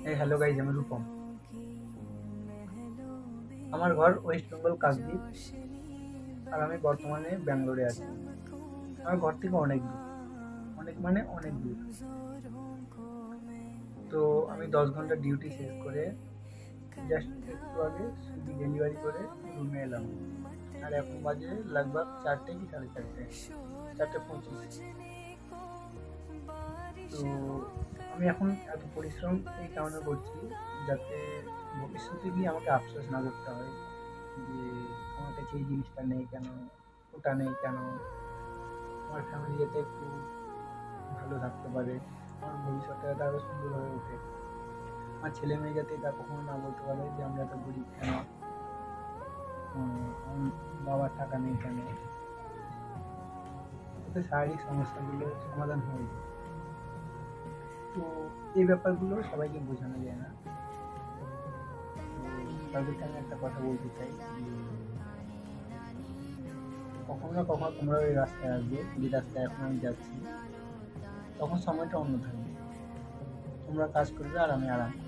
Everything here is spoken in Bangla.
এই হ্যালো গাইজ, আমি রূপম। আমার ঘর ওয়েস্ট বেঙ্গল কাকদ্বীপ, আর আমি বর্তমানে ব্যাঙ্গালোরে আছি। আমার ঘর থেকে অনেক দূর, অনেক মানে অনেক দূর। তো আমি 10 ঘন্টা ডিউটি শেষ করে জাস্ট একটু আগে সুইগি ডেলিভারি করে রুমে এলাম। আর এখন বাজে লাগভগ 4টে কি 4:30, 4:25। তো আমি এখন এত পরিশ্রম এই কারণে করছি যাতে ভবিষ্যতে গিয়ে আমাকে আফসোস না করতে হয় যে আমার কাছে এই জিনিসটা নেই কেন, ওটা নেই কেন। আমার ফ্যামিলি যাতে একটু ভালো থাকতে পারে, আমার ভবিষ্যৎটা যাতে আরো সুন্দর হয়ে ওঠে। আমার ছেলে মেয়ে যাতে এটা কখনো না বলতে পারে যে আমরা তো গরিব কেন, আমার বাবার টাকা নেই কেন। এতে শারীরিক সমস্যাগুলো সমাধান হয়ে যায়। তো এই ব্যাপারগুলো সবাইকে বোঝানো যায় না। তো তাদেরকে আমি একটা কথা বলতে চাই যে কখনো না কখনো তোমরা ওই রাস্তায় আসবে যে রাস্তায় এখন আমি যাচ্ছি, তখন সময়টা অন্য থাকবে। তোমরা কাজ করবে আর আমি আরাম করবো।